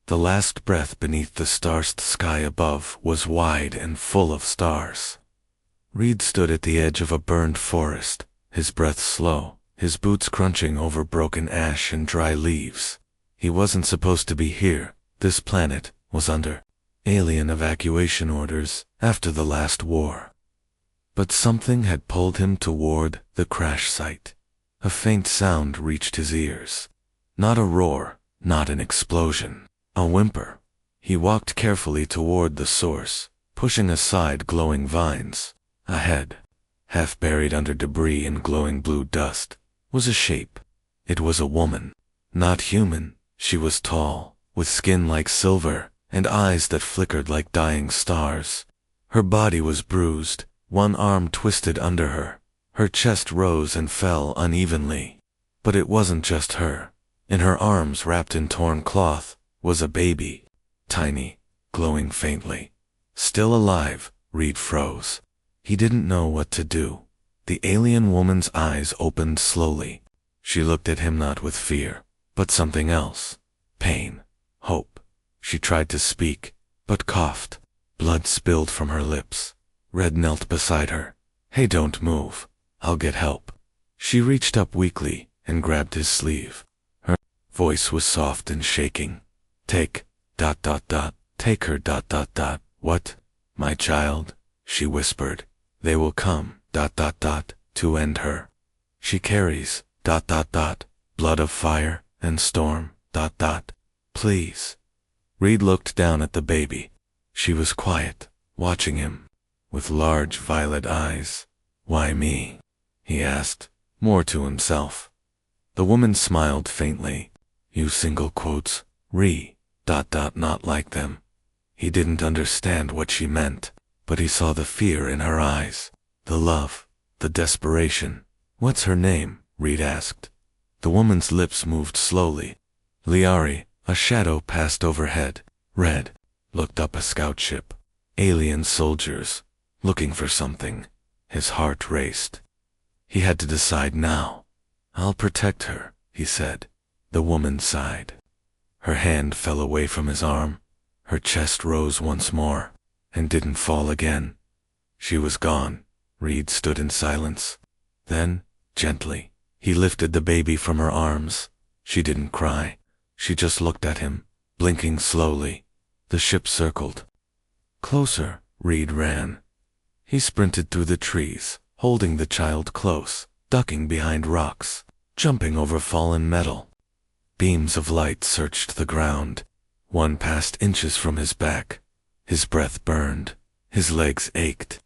The last breath beneath the star-studded sky above was wide and full of stars. Reed stood at the edge of a burned forest, his breath slow, his boots crunching over broken ash and dry leaves. He wasn't supposed to be here. This planet was under alien evacuation orders after the last war. But something had pulled him toward the crash site. A faint sound reached his ears. Not a roar, not an explosion, a whimper. He walked carefully toward the source, pushing aside glowing vines. Ahead, half buried under debris and glowing blue dust, was a shape. It was a woman. Not human. She was tall, with skin like silver, and eyes that flickered like dying stars. Her body was bruised, one arm twisted under her. Her chest rose and fell unevenly. But it wasn't just her. In her arms, wrapped in torn cloth, was a baby. Tiny, glowing faintly. Still alive, Reed froze. He didn't know what to do. The alien woman's eyes opened slowly. She looked at him not with fear, but something else. Pain. Hope. She tried to speak, but coughed. Blood spilled from her lips. Red knelt beside her. "Hey, don't move. I'll get help." She reached up weakly and grabbed his sleeve. Her voice was soft and shaking. Take her. What? My child," she whispered. "They will come, to end her. She carries, blood of fire and storm, Please." Reed looked down at the baby. She was quiet, watching him, with large violet eyes. "Why me?" he asked, more to himself. The woman smiled faintly. "You single quotes, not like them." He didn't understand what she meant, but he saw the fear in her eyes, the love, the desperation. "What's her name?" Reed asked. The woman's lips moved slowly. "Liari." A shadow passed overhead. Red looked up a scout ship. Alien soldiers, looking for something. His heart raced. He had to decide now. "I'll protect her," he said. The woman sighed. Her hand fell away from his arm. Her chest rose once more, and didn't fall again. She was gone. Reed stood in silence. Then, gently, he lifted the baby from her arms. She didn't cry. She just looked at him, blinking slowly. The ship circled. Closer, Reed ran. He sprinted through the trees, holding the child close, ducking behind rocks, jumping over fallen metal. Beams of light searched the ground. One passed inches from his back. His breath burned. His legs ached.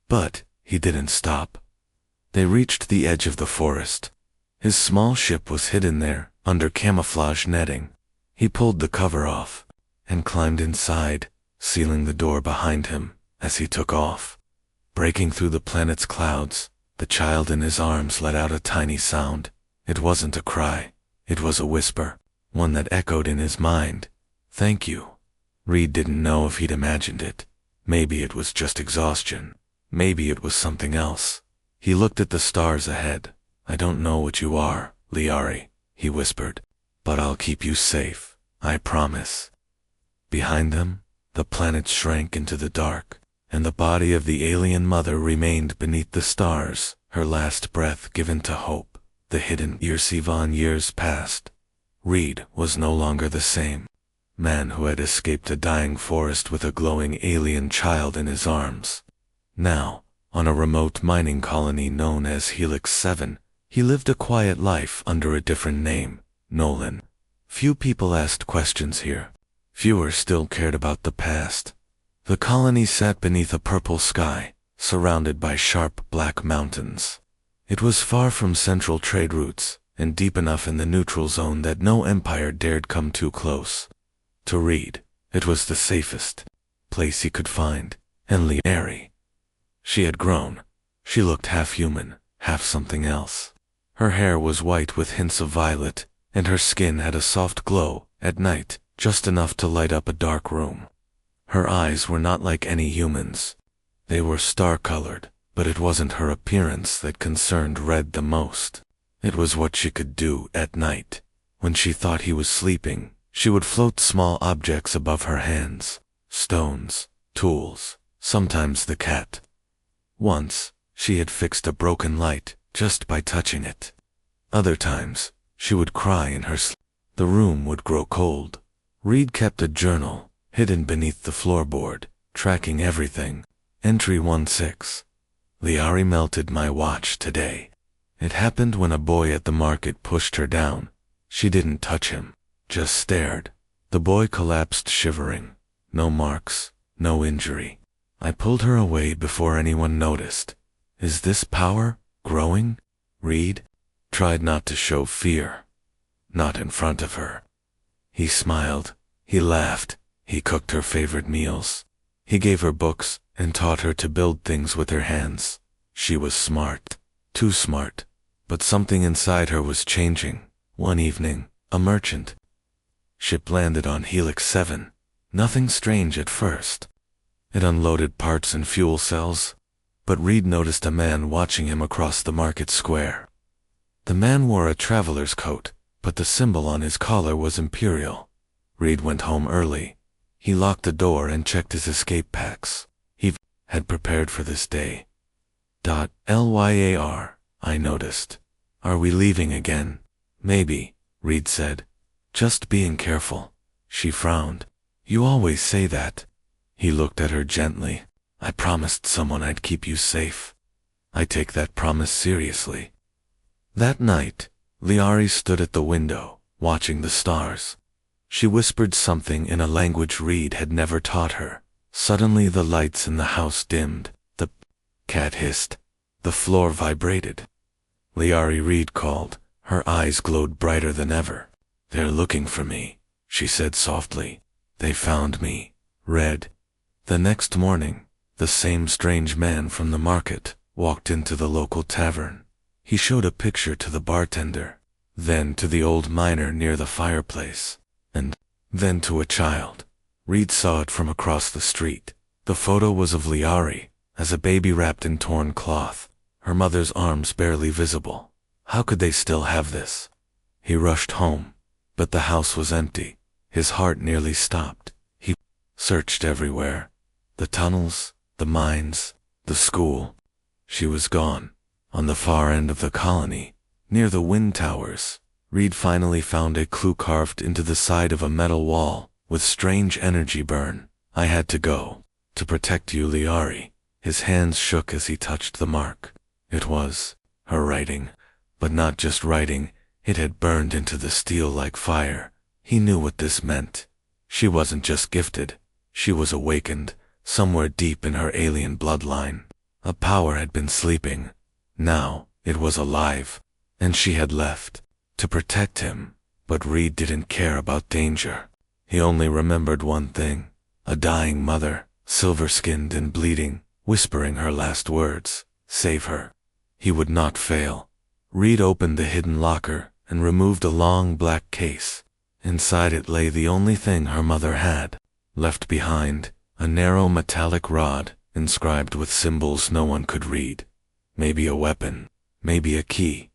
But he didn't stop. They reached the edge of the forest. His small ship was hidden there, under camouflage netting. He pulled the cover off, and climbed inside, sealing the door behind him as he took off. Breaking through the planet's clouds, the child in his arms let out a tiny sound. It wasn't a cry. It was a whisper, one that echoed in his mind. "Thank you." Reed didn't know if he'd imagined it. Maybe it was just exhaustion. Maybe it was something else. He looked at the stars ahead. "I don't know what you are, Liari," he whispered, "but I'll keep you safe. I promise." Behind them, the planet shrank into the dark, and the body of the alien mother remained beneath the stars, her last breath given to hope. The hidden years passed. Reed was no longer the same man who had escaped a dying forest with a glowing alien child in his arms. Now, on a remote mining colony known as Helix 7, he lived a quiet life under a different name, Nolan. Few people asked questions here. Fewer still cared about the past. The colony sat beneath a purple sky, surrounded by sharp black mountains. It was far from central trade routes, and deep enough in the neutral zone that no empire dared come too close. To Reed, it was the safest place he could find, and Liari. She had grown. She looked half human, half something else. Her hair was white with hints of violet, and her skin had a soft glow, at night, just enough to light up a dark room. Her eyes were not like any human's. They were star-colored, but it wasn't her appearance that concerned Red the most. It was what she could do at night. When she thought he was sleeping, She would float small objects above her hands, stones, tools, sometimes the cat. Once, she had fixed a broken light just by touching it. Other times, she would cry in her sleep. The room would grow cold. Reed kept a journal, hidden beneath the floorboard, tracking everything. Entry 16. Liari melted my watch today. It happened when a boy at the market pushed her down. She didn't touch him, just stared. The boy collapsed shivering. No marks, no injury. I pulled her away before anyone noticed. Is this power growing? Reed tried not to show fear. Not in front of her. He smiled. He laughed. He cooked her favorite meals. He gave her books and taught her to build things with her hands. She was smart. Too smart. But something inside her was changing. One evening, a merchant ship landed on Helix 7. Nothing strange at first. It unloaded parts and fuel cells. But Reed noticed a man watching him across the market square. The man wore a traveler's coat, but the symbol on his collar was Imperial. Reed went home early. He locked the door and checked his escape packs. He had prepared for this day. Lyar, I noticed. Are we leaving again? Maybe, Reed said. Just being careful. She frowned. You always say that. He looked at her gently. I promised someone I'd keep you safe. I take that promise seriously. That night, Liari stood at the window, watching the stars. She whispered something in a language Reed had never taught her. Suddenly the lights in the house dimmed. The cat hissed. The floor vibrated. Liari, Reed called. Her eyes glowed brighter than ever. They're looking for me, she said softly. They found me. Red. The next morning, the same strange man from the market walked into the local tavern. He showed a picture to the bartender, then to the old miner near the fireplace, and then to a child. Reed saw it from across the street. The photo was of Liari, as a baby wrapped in torn cloth, her mother's arms barely visible. How could they still have this? He rushed home, but the house was empty. His heart nearly stopped. He searched everywhere. The tunnels, the mines, the school. She was gone. On the far end of the colony, near the wind towers, Reed finally found a clue carved into the side of a metal wall, with strange energy burn. I had to go. To protect you, Liari. His hands shook as he touched the mark. It was her writing. But not just writing, it had burned into the steel like fire. He knew what this meant. She wasn't just gifted. She was awakened, somewhere deep in her alien bloodline. A power had been sleeping. Now, it was alive. And she had left. To protect him. But Reed didn't care about danger. He only remembered one thing. A dying mother, silver-skinned and bleeding, whispering her last words. Save her. He would not fail. Reed opened the hidden locker and removed a long black case. Inside it lay the only thing her mother had left behind, a narrow metallic rod inscribed with symbols no one could read. Maybe a weapon, maybe a key.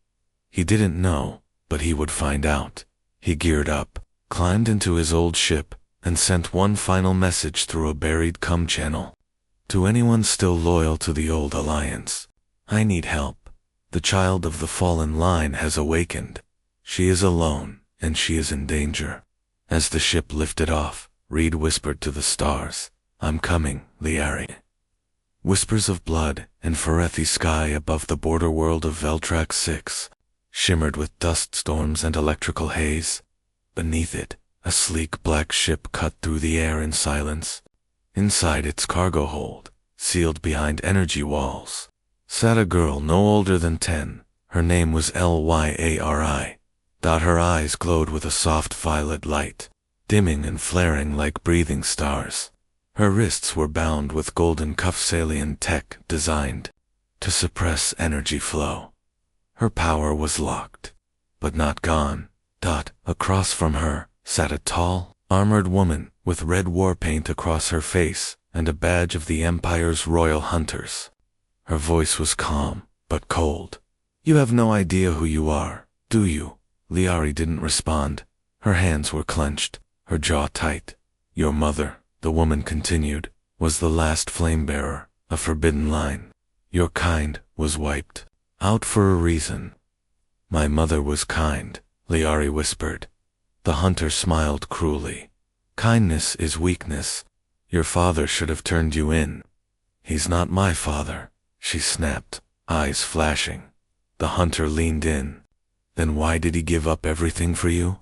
He didn't know, but he would find out. He geared up, climbed into his old ship, and sent one final message through a buried comm channel. To anyone still loyal to the old alliance, I need help. The child of the fallen line has awakened. She is alone, and she is in danger. As the ship lifted off, Reed whispered to the stars, I'm coming, Liari. Whispers of blood and Ferethi sky above the border world of Veltrax 6, shimmered with dust storms and electrical haze. Beneath it, a sleek black ship cut through the air in silence. Inside its cargo hold, sealed behind energy walls, sat a girl no older than 10. Her name was Lyari. Her eyes glowed with a soft violet light, dimming and flaring like breathing stars. Her wrists were bound with golden cuffs, alien tech designed to suppress energy flow. Her power was locked, but not gone. Across from her sat a tall, armored woman with red war paint across her face and a badge of the Empire's royal hunters. Her voice was calm, but cold. You have no idea who you are, do you? Liari didn't respond. Her hands were clenched. her jaw tight. Your mother, the woman continued, was the last flame-bearer, a forbidden line. Your kind was wiped out for a reason. My mother was kind, Liari whispered. The hunter smiled cruelly. Kindness is weakness. Your father should have turned you in. He's not my father, she snapped, eyes flashing. The hunter leaned in. Then why did he give up everything for you?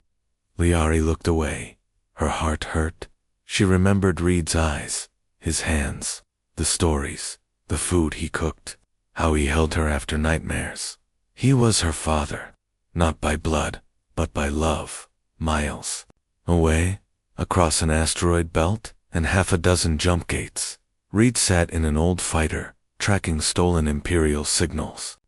Liari looked away. Her heart hurt. She remembered Reed's eyes, his hands, the stories, the food he cooked, how he held her after nightmares. He was her father, not by blood, but by love. Miles away, across an asteroid belt, and half a dozen jump gates, Reed sat in an old fighter, tracking stolen Imperial signals.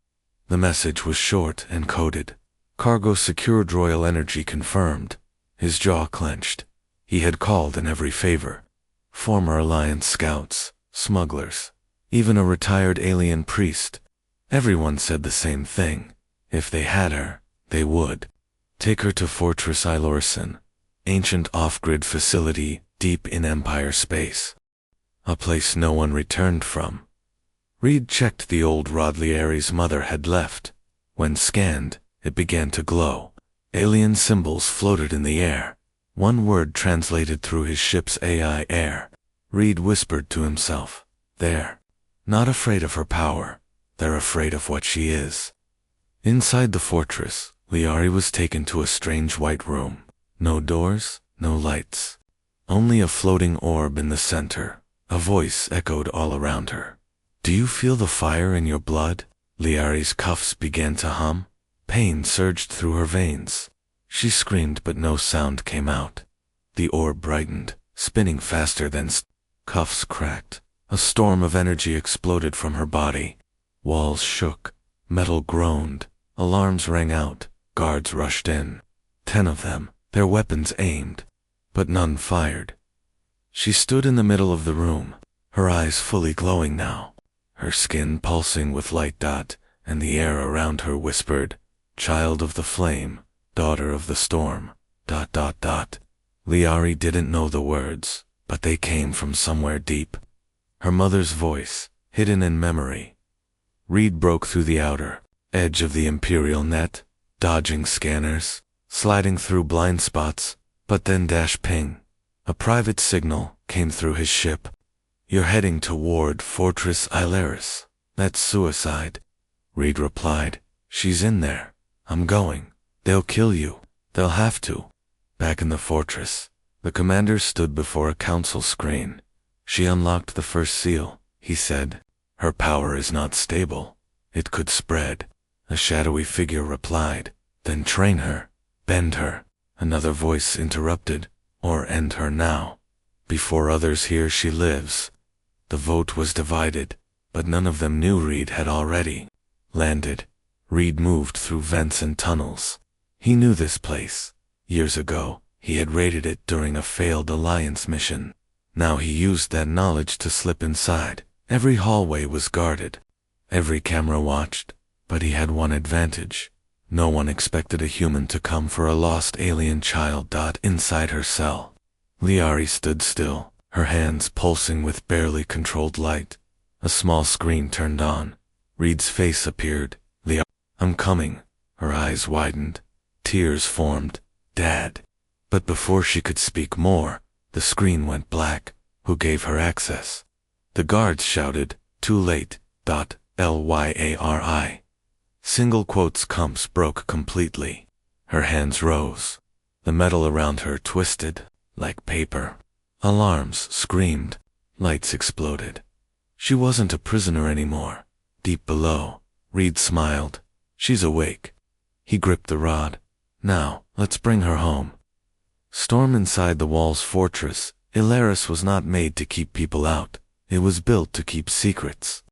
The message was short and coded. Cargo secured, royal energy confirmed. His jaw clenched. He had called in every favor. Former Alliance scouts, smugglers, even a retired alien priest. Everyone said the same thing. If they had her, they would. Take her to Fortress Ilorison, ancient off-grid facility deep in Empire space. A place no one returned from. Reed checked the old rod Liari's mother had left. When scanned, it began to glow. Alien symbols floated in the air. One word translated through his ship's AI air. Reed whispered to himself, "They're not afraid of her power. They're afraid of what she is." Inside the fortress, Liari was taken to a strange white room. No doors, no lights. Only a floating orb in the center. A voice echoed all around her. "Do you feel the fire in your blood?" Liari's cuffs began to hum. Pain surged through her veins. She screamed, but no sound came out. The orb brightened, spinning faster than cuffs cracked. A storm of energy exploded from her body. Walls shook. Metal groaned. Alarms rang out. Guards rushed in. 10 of them, their weapons aimed, but none fired. She stood in the middle of the room, her eyes fully glowing now, her skin pulsing with light. And the air around her whispered, "Child of the flame, daughter of the storm." Liari didn't know the words, but they came from somewhere deep. Her mother's voice, hidden in memory. Reed broke through the outer edge of the Imperial net, dodging scanners, sliding through blind spots, but then ping. A private signal came through his ship. "You're heading toward Fortress Ilaris. That's suicide." Reed replied, "She's in there. I'm going. They'll kill you. They'll have to." Back in the fortress, the commander stood before a council screen. "She unlocked the first seal," he said. "Her power is not stable. It could spread." A shadowy figure replied, "Then train her. Bend her." Another voice interrupted, "Or end her now. Before others hear she lives." The vote was divided, but none of them knew Reed had already landed. Reed moved through vents and tunnels. He knew this place. Years ago, he had raided it during a failed Alliance mission. Now he used that knowledge to slip inside. Every hallway was guarded. Every camera watched, but he had one advantage. No one expected a human to come for a lost alien child. Inside her cell, Liari stood still, her hands pulsing with barely controlled light. A small screen turned on. Reed's face appeared. "Liari, I'm coming." Her eyes widened. Tears formed. "Dad." But before she could speak more, the screen went black. Who gave her access? The guards shouted, "Too late." Lyari. Single quotes comps broke completely. Her hands rose. The metal around her twisted, like paper. Alarms screamed. Lights exploded. She wasn't a prisoner anymore. Deep below, Reed smiled. "She's awake." He gripped the rod. "Now, let's bring her home." Storm inside the wall's fortress. Ilaris was not made to keep people out. It was built to keep secrets.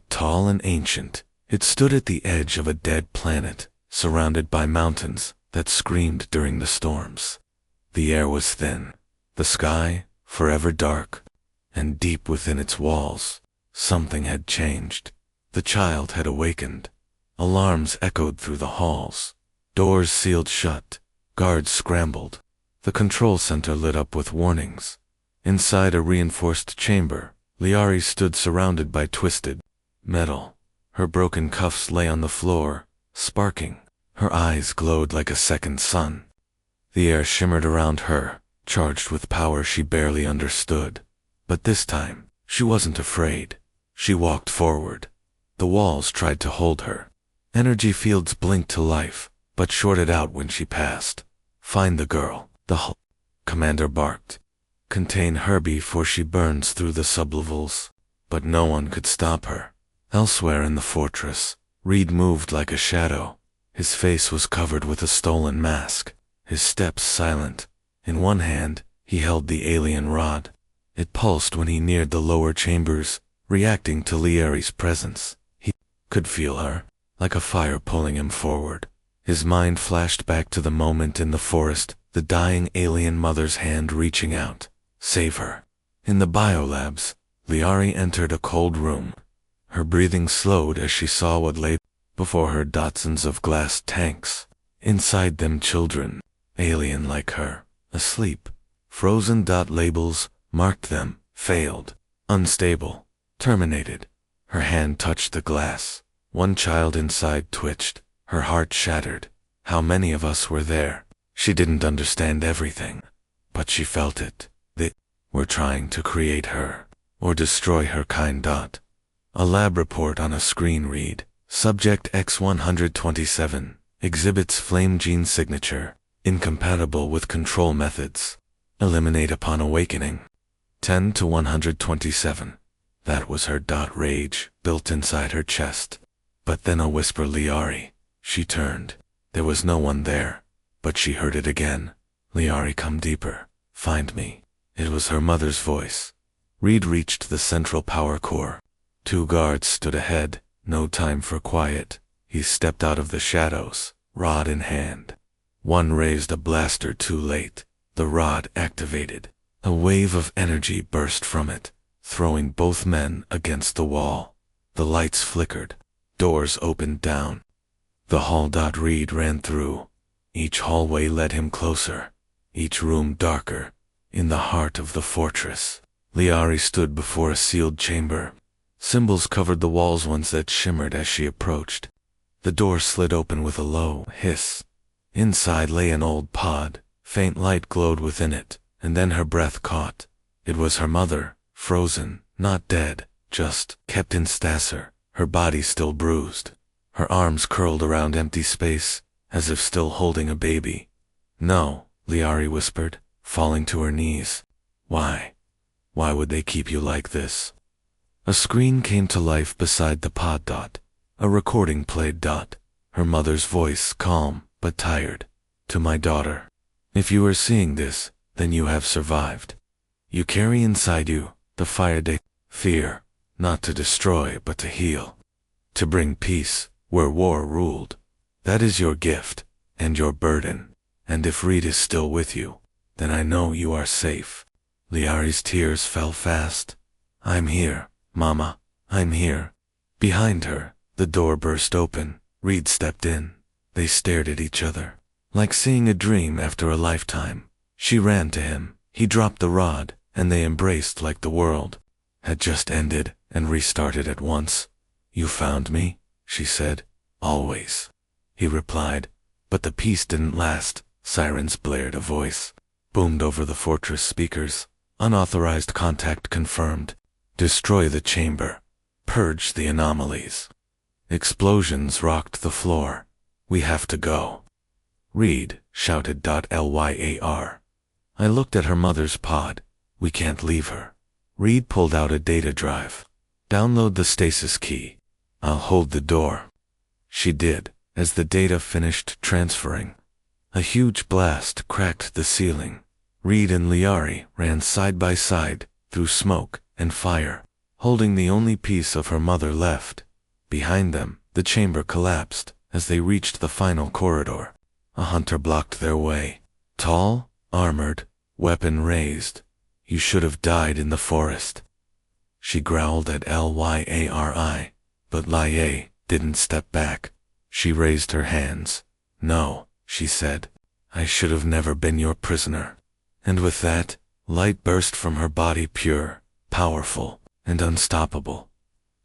Tall and ancient, it stood at the edge of a dead planet, surrounded by mountains that screamed during the storms. The air was thin, the sky forever dark, and deep within its walls, something had changed. The child had awakened. Alarms echoed through the halls. Doors sealed shut. Guards scrambled. The control center lit up with warnings. Inside a reinforced chamber, Liari stood surrounded by twisted metal. Her broken cuffs lay on the floor, sparking. Her eyes glowed like a second sun. The air shimmered around her, charged with power she barely understood. But this time, she wasn't afraid. She walked forward. The walls tried to hold her. Energy fields blinked to life, but shorted out when she passed. Find the girl, the commander barked. Contain her before she burns through the sublevels. But no one could stop her. Elsewhere in the fortress, Reed moved like a shadow. His face was covered with a stolen mask, his steps silent. In one hand, he held the alien rod. It pulsed when he neared the lower chambers, reacting to Liari's presence. He could feel her, like a fire pulling him forward. His mind flashed back to the moment in the forest, the dying alien mother's hand reaching out. Save her. In the biolabs, Liari entered a cold room. Her breathing slowed as she saw what lay before her: dozens of glass tanks. Inside them children, alien like her, asleep. Frozen dot labels marked them: failed, unstable, terminated. Her hand touched the glass. One child inside twitched. Her heart shattered. How many of us were there? She didn't understand everything, but she felt it. They were trying to create her, or destroy her kind. A lab report on a screen read: Subject X127 exhibits flame gene signature, incompatible with control methods. Eliminate upon awakening. 10 to 127. That was her. Rage built inside her chest. But then a whisper: Liari. She turned. There was no one there, but she heard it again. Liari, come deeper. Find me. It was her mother's voice. Reed reached the central power core. 2 guards stood ahead. No time for quiet. He stepped out of the shadows, rod in hand. One raised a blaster too late. The rod activated. A wave of energy burst from it, throwing both men against the wall. The lights flickered. Doors opened down. The hall. Reed ran through. Each hallway led him closer. Each room darker. In the heart of the fortress, Liari stood before a sealed chamber. Symbols covered the walls, ones that shimmered as she approached. The door slid open with a low hiss. Inside lay an old pod. Faint light glowed within it, and then her breath caught. It was her mother, frozen, not dead, just kept in stasis, her body still bruised. Her arms curled around empty space, as if still holding a baby. No, Liari whispered, falling to her knees. Why? Why would they keep you like this? A screen came to life beside the pod. A recording played. Her mother's voice, calm but tired. To my daughter. If you are seeing this, then you have survived. You carry inside you the fire they fear, not to destroy but to heal. To bring peace where war ruled. That is your gift, and your burden. And if Reed is still with you, then I know you are safe. Liari's tears fell fast. I'm here, Mama, I'm here. Behind her, the door burst open. Reed stepped in. They stared at each other, like seeing a dream after a lifetime. She ran to him. He dropped the rod, and they embraced like the world had just ended and restarted at once. You found me, she said. Always. He replied. But the peace didn't last. Sirens blared. A voice boomed over the fortress speakers. Unauthorized contact confirmed. Destroy the chamber. Purge the anomalies. Explosions rocked the floor. We have to go. Reed shouted. Lyar. I looked at her mother's pod. We can't leave her. Reed pulled out a data drive. Download the stasis key. I'll hold the door. She did, as the data finished transferring. A huge blast cracked the ceiling. Reed and Liari ran side by side, through smoke and fire, holding the only piece of her mother left. Behind them, the chamber collapsed as they reached the final corridor. A hunter blocked their way. Tall, armored, weapon raised. You should have died in the forest. She growled at Lyari, but Lie didn't step back. She raised her hands. No, she said. I should have never been your prisoner. And with that, light burst from her body, pure, powerful, and unstoppable.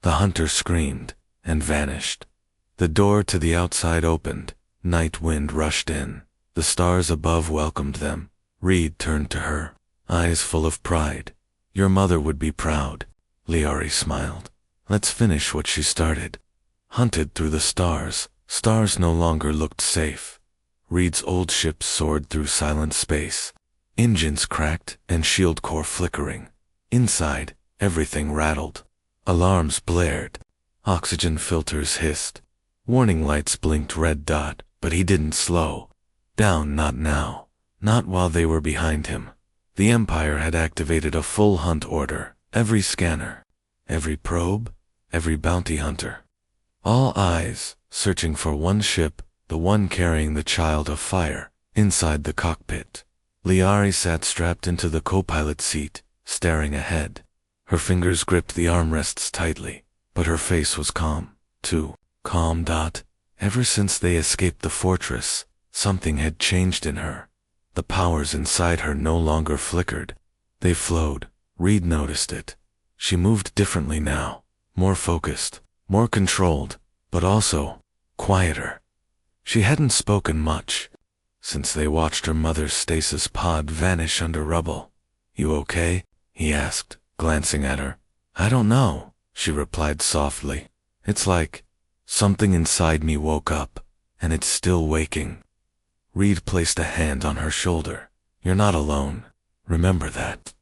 The hunter screamed and vanished. The door to the outside opened. Night wind rushed in. The stars above welcomed them. Reed turned to her, eyes full of pride. Your mother would be proud. Liari smiled. Let's finish what she started. Hunted through the stars, stars no longer looked safe. Reed's old ship soared through silent space. Engines cracked and shield core flickering. Inside, everything rattled. Alarms blared. Oxygen filters hissed. Warning lights blinked red dot, but he didn't slow down, not now. Not while they were behind him. The Empire had activated a full hunt order. Every scanner, every probe, every bounty hunter. All eyes searching for one ship, the one carrying the Child of Fire, inside the cockpit. Liari sat strapped into the co-pilot seat, staring ahead. Her fingers gripped the armrests tightly, but her face was calm, too. Calm. Ever since they escaped the fortress, something had changed in her. The powers inside her no longer flickered. They flowed. Reed noticed it. She moved differently now, more focused, more controlled, but also quieter. She hadn't spoken much since they watched her mother's stasis pod vanish under rubble. You okay? He asked, glancing at her. I don't know, she replied softly. It's like something inside me woke up, and it's still waking. Reed placed a hand on her shoulder. You're not alone. Remember that.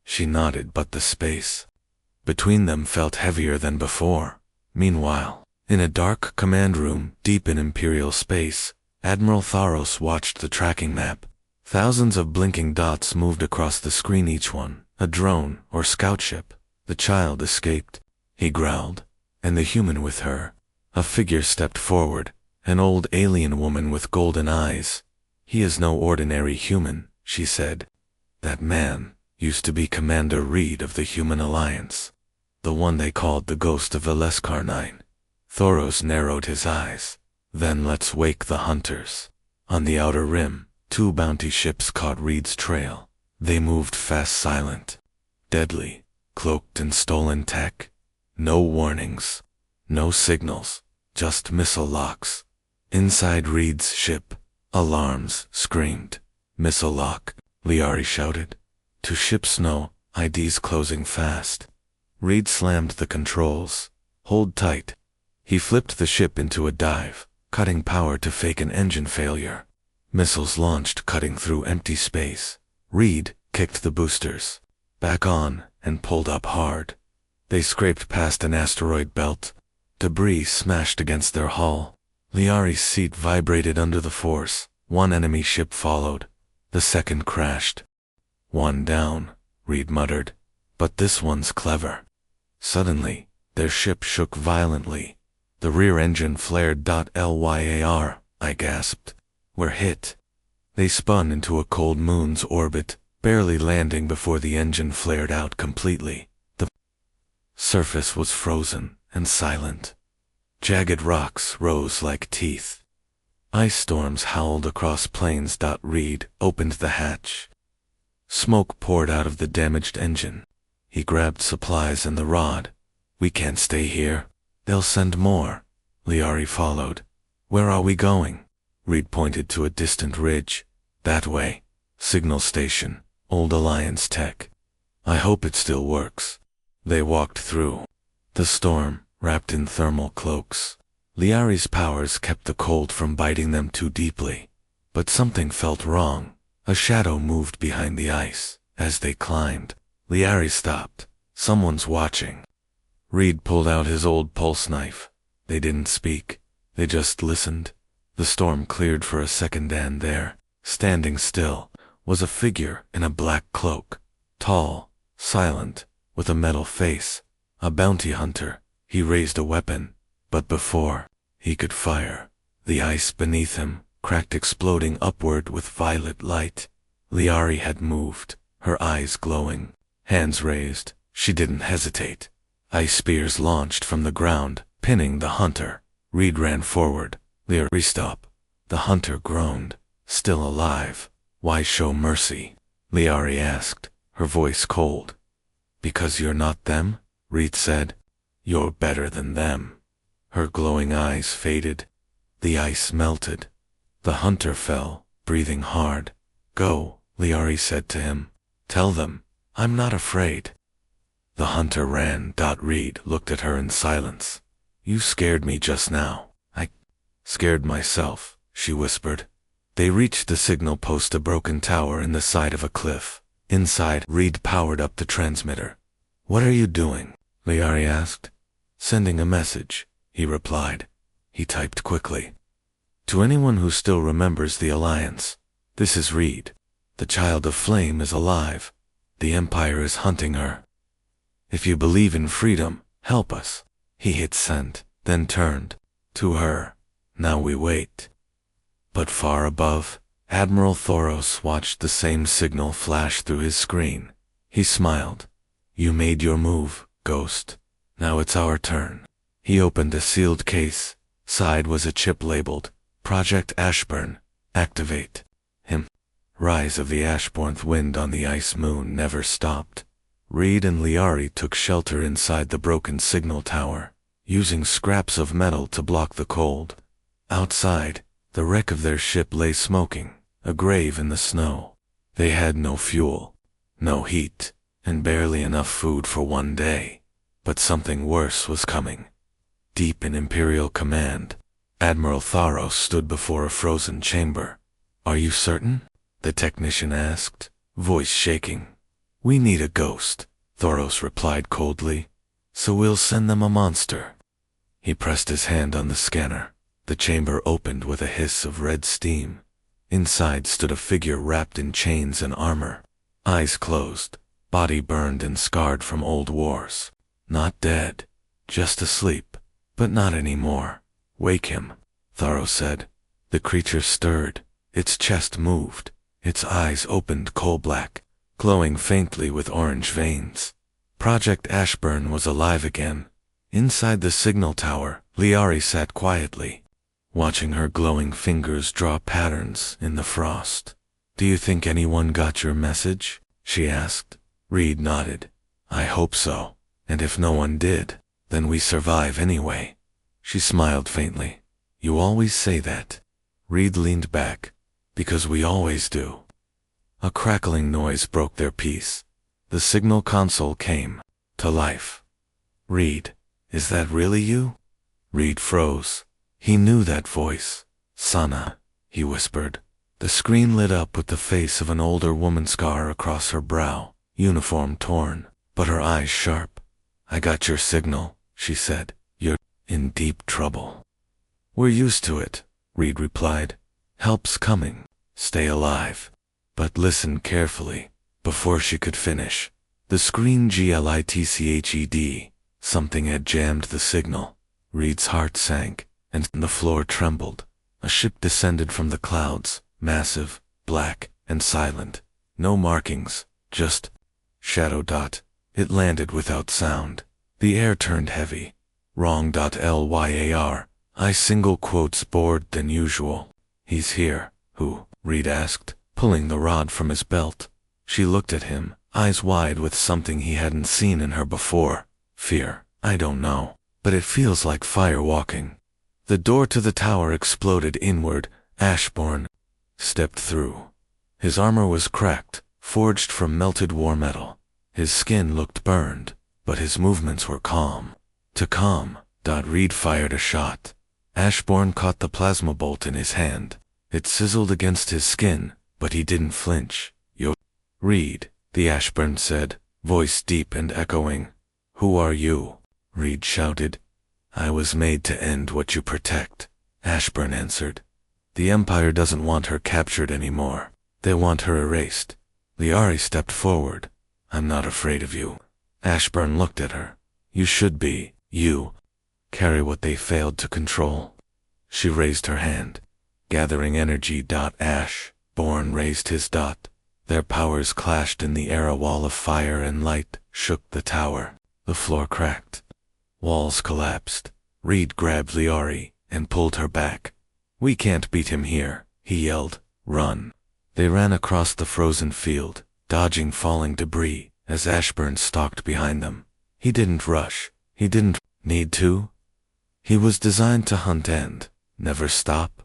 She nodded, but the space between them felt heavier than before. Meanwhile, in a dark command room deep in Imperial space, Admiral Tharos watched the tracking map. Thousands of blinking dots moved across the screen, each one a drone or scout ship. The child escaped, he growled, and the human with her. A figure stepped forward, an old alien woman with golden eyes. He is no ordinary human, she said. That man used to be Commander Reed of the Human Alliance, the one they called the Ghost of Velescarnine. Thoros narrowed his eyes. Then let's wake the hunters. On the outer rim, 2 bounty ships caught Reed's trail. They moved fast, silent, deadly, cloaked in stolen tech. No warnings, no signals, just missile locks. Inside Reed's ship, alarms screamed. Missile lock, Liari shouted. To ship's no, IDs closing fast. Reed slammed the controls. Hold tight. He flipped the ship into a dive, cutting power to fake an engine failure. Missiles launched, cutting through empty space. Reed kicked the boosters back on and pulled up hard. They scraped past an asteroid belt. Debris smashed against their hull. Liari's seat vibrated under the force. One enemy ship followed. The second crashed. One down, Reed muttered. But this one's clever. Suddenly, their ship shook violently. The rear engine flared. Lyar, I gasped. We're hit. They spun into a cold moon's orbit, barely landing before the engine flared out completely. The surface was frozen and silent. Jagged rocks rose like teeth. Ice storms howled across plains. Reed opened the hatch. Smoke poured out of the damaged engine. He grabbed supplies and the rod. We can't stay here. They'll send more. Liari followed. Where are we going? Reed pointed to a distant ridge. That way. Signal station. Old Alliance tech. I hope it still works. They walked through the storm, wrapped in thermal cloaks. Liari's powers kept the cold from biting them too deeply. But something felt wrong. A shadow moved behind the ice. As they climbed, Liari stopped. Someone's watching. Reed pulled out his old pulse knife. They didn't speak. They just listened. The storm cleared for a second, and there, standing still, was a figure in a black cloak. Tall, silent, with a metal face. A bounty hunter. He raised a weapon. But before he could fire, the ice beneath him cracked, exploding upward with violet light. Liari had moved, her eyes glowing, hands raised. She didn't hesitate. Ice spears launched from the ground, pinning the hunter. Reed ran forward. Liari, stop. The hunter groaned. still alive. Why show mercy? Liari asked, her voice cold. Because you're not them? Reed said. You're better than them. Her glowing eyes faded. The ice melted. The hunter fell, breathing hard. Go, Liari said to him. Tell them, I'm not afraid. The hunter ran. Reed looked at her in silence. You scared me just now. I scared myself, she whispered. They reached the signal post, a broken tower in the side of a cliff. Inside, Reed powered up the transmitter. What are you doing? Liari asked. Sending a message, he replied. He typed quickly. To anyone who still remembers the Alliance, this is Reed. The child of flame is alive. The Empire is hunting her. If you believe in freedom, help us. He hit send, then turned to her. Now we wait. But far above, Admiral Thoros watched the same signal flash through his screen. He smiled. You made your move, Ghost. Now it's our turn. He opened a sealed case. Side was a chip labeled, Project Ashburn. Activate. Him. Rise of the Ashbourne wind on the ice moon never stopped. Reed and Liari took shelter inside the broken signal tower, using scraps of metal to block the cold. Outside, the wreck of their ship lay smoking, a grave in the snow. They had no fuel, no heat, and barely enough food for one day. But something worse was coming. Deep in Imperial Command, Admiral Thoros stood before a frozen chamber. Are you certain? The technician asked, voice shaking. We need a ghost, Thoros replied coldly. So we'll send them a monster. He pressed his hand on the scanner. The chamber opened with a hiss of red steam. Inside stood a figure wrapped in chains and armor. Eyes closed, body burned and scarred from old wars. Not dead, just asleep, but not anymore. Wake him, Thoros said. The creature stirred, its chest moved, its eyes opened coal-black, glowing faintly with orange veins. Project Ashburn was alive again. Inside the signal tower, Liari sat quietly, watching her glowing fingers draw patterns in the frost. Do you think anyone got your message? She asked. Reed nodded. I hope so. And if no one did, then we survive anyway. She smiled faintly. You always say that. Reed leaned back. Because we always do. A crackling noise broke their peace. The signal console came to life. Reed, is that really you? Reed froze. He knew that voice. Sana, he whispered. The screen lit up with the face of an older woman, scar across her brow, uniform torn, but her eyes sharp. I got your signal, she said. You're in deep trouble. We're used to it, Reed replied. Help's coming. Stay alive. But listen carefully. Before she could finish, the screen glitched. Something had jammed the signal. Reed's heart sank, and the floor trembled. A ship descended from the clouds, massive, black, and silent. No markings, just shadow. It landed without sound. The air turned heavy. Wrong. Lyar. I single quotes bored than usual. He's here. Who? Reed asked, pulling the rod from his belt. She looked at him, eyes wide with something he hadn't seen in her before. Fear. I don't know, but it feels like fire walking. The door to the tower exploded inward. Ashbourne stepped through. His armor was cracked, forged from melted war metal. His skin looked burned, but his movements were calm. To calm. Reed fired a shot. Ashbourne caught the plasma bolt in his hand. It sizzled against his skin, but he didn't flinch. Yo, Reed, the Ashbourne said, voice deep and echoing. Who are you? Reed shouted. I was made to end what you protect, Ashbourne answered. The Empire doesn't want her captured anymore. They want her erased. Liari stepped forward. I'm not afraid of you. Ashbourne looked at her. You should be. You carry what they failed to control. She raised her hand. Gathering energy. Ashbourne raised his dot. Their powers clashed in the air. A wall of fire and light shook the tower. The floor cracked. Walls collapsed. Reed grabbed Liari and pulled her back. We can't beat him here, he yelled. Run. They ran across the frozen field, dodging falling debris, as Ashburn stalked behind them. He didn't rush. He didn't need to. He was designed to hunt and never stop.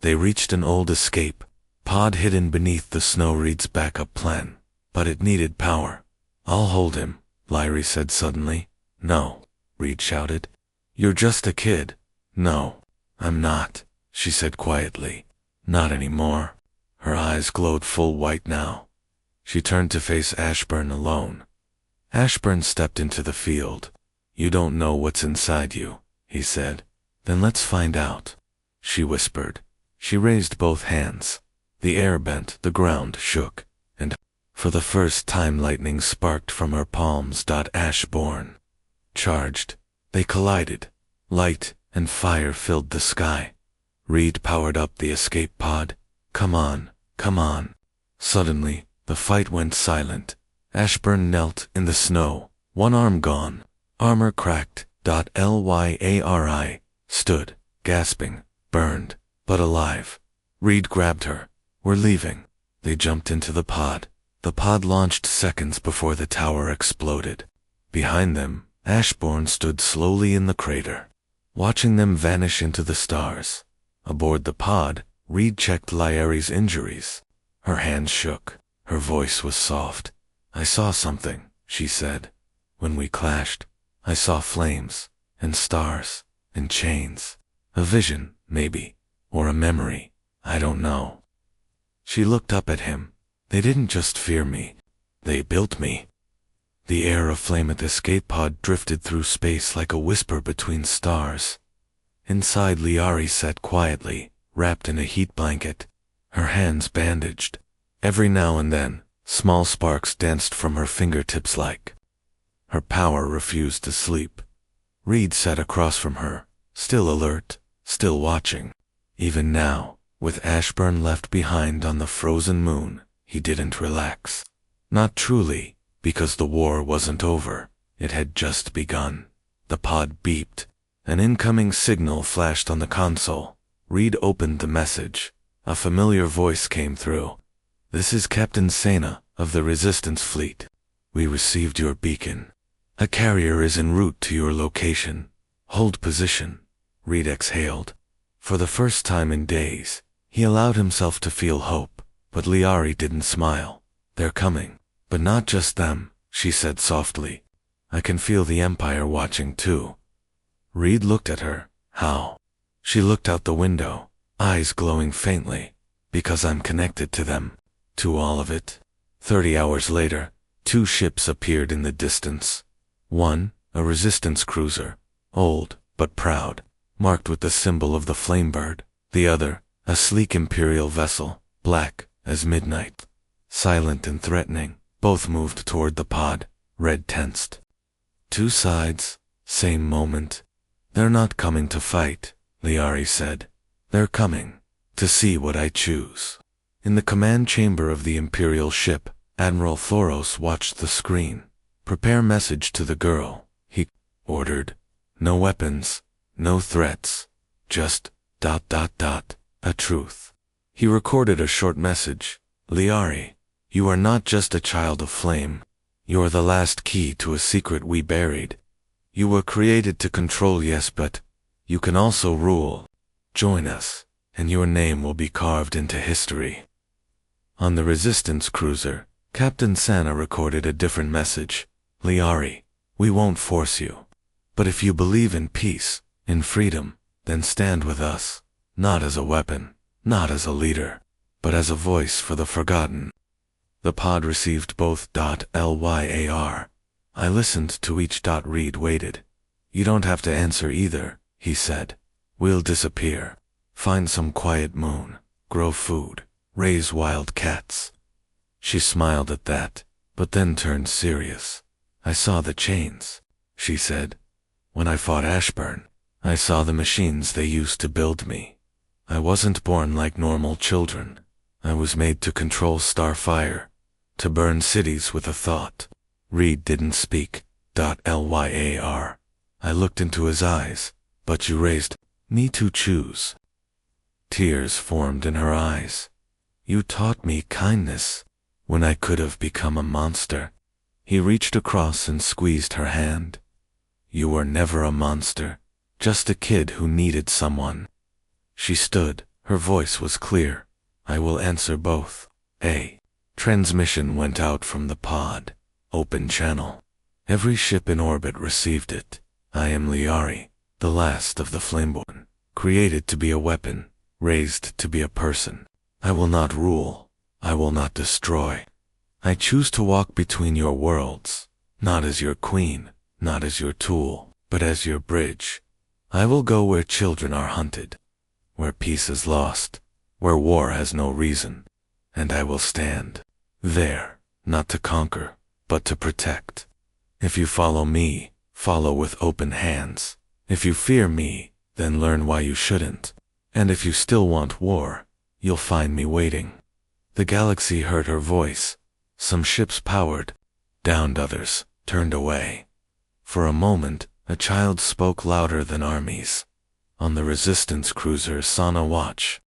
They reached an old escape pod hidden beneath the snow. Reed's backup plan, but it needed power. I'll hold him, Lyrie said suddenly. No, Reed shouted. You're just a kid. No, I'm not, she said quietly. Not anymore. Her eyes glowed full white now. She turned to face Ashburn alone. Ashburn stepped into the field. You don't know what's inside you, he said. Then let's find out, she whispered. She raised both hands. The air bent, the ground shook, and for the first time lightning sparked from her palms. Ashburn charged. They collided. Light and fire filled the sky. Reed powered up the escape pod. Come on, come on. Suddenly, the fight went silent. Ashburn knelt in the snow, one arm gone, armor cracked. Lyari stood, gasping, burned, but alive. Reed grabbed her. We're leaving. They jumped into the pod. The pod launched seconds before the tower exploded. Behind them, Ashburn stood slowly in the crater, watching them vanish into the stars. Aboard the pod, Reed checked Lyari's injuries. Her hands shook. Her voice was soft. I saw something, she said. When we clashed, I saw flames, and stars, and chains. A vision, maybe, or a memory. I don't know. She looked up at him. They didn't just fear me. They built me. The air aflame at the escape pod drifted through space like a whisper between stars. Inside, Lyari sat quietly, wrapped in a heat blanket, her hands bandaged. Every now and then, small sparks danced from her fingertips like her power refused to sleep. Reed sat across from her, still alert, still watching. Even now, with Ashburn left behind on the frozen moon, he didn't relax. Not truly, because the war wasn't over. It had just begun. The pod beeped. An incoming signal flashed on the console. Reed opened the message. A familiar voice came through. This is Captain Sena of the Resistance Fleet. We received your beacon. A carrier is en route to your location. Hold position. Reed exhaled. For the first time in days, he allowed himself to feel hope, but Lyari didn't smile. They're coming. But not just them, she said softly. I can feel the Empire watching too. Reed looked at her. How? She looked out the window, eyes glowing faintly. Because I'm connected to them. To all of it. 30 hours later, 2 ships appeared in the distance. One, a resistance cruiser, old but proud, marked with the symbol of the Flamebird. The other, a sleek Imperial vessel, black as midnight. Silent and threatening, both moved toward the pod. Red tensed. 2 sides, same moment. They're not coming to fight, Lyari said. They're coming to see what I choose. In the command chamber of the Imperial ship, Admiral Thoros watched the screen. Prepare message to the girl, he ordered. No weapons, no threats, just ... a truth. He recorded a short message. Lyari, you are not just a child of flame. You're the last key to a secret we buried. You were created to control, yes, but you can also rule. Join us, and your name will be carved into history. On the Resistance cruiser, Captain Sena recorded a different message. Lyari, we won't force you. But if you believe in peace, in freedom, then stand with us. Not as a weapon, not as a leader, but as a voice for the forgotten. The pod received both. Lyar. I listened to each. Reed waited. You don't have to answer either, he said. We'll disappear. Find some quiet moon, grow food, raise wild cats. She smiled at that, but then turned serious. I saw the chains, she said. When I fought Ashburn, I saw the machines they used to build me. I wasn't born like normal children. I was made to control starfire, to burn cities with a thought. Reed didn't speak. Lyar. I looked into his eyes. But you raised me to choose. Tears formed in her eyes. You taught me kindness when I could have become a monster. He reached across and squeezed her hand. You were never a monster, just a kid who needed someone. She stood, her voice was clear. I will answer both. A transmission went out from the pod. Open channel. Every ship in orbit received it. I am Liari, the last of the Flameborn, created to be a weapon, raised to be a person. I will not rule. I will not destroy. I choose to walk between your worlds, not as your queen, not as your tool, but as your bridge. I will go where children are hunted, where peace is lost, where war has no reason, and I will stand there, not to conquer, but to protect. If you follow me, follow with open hands. If you fear me, then learn why you shouldn't. And if you still want war, you'll find me waiting. The galaxy heard her voice. Some ships powered, downed, others turned away. For a moment, a child spoke louder than armies. On the resistance cruiser Sana Watch,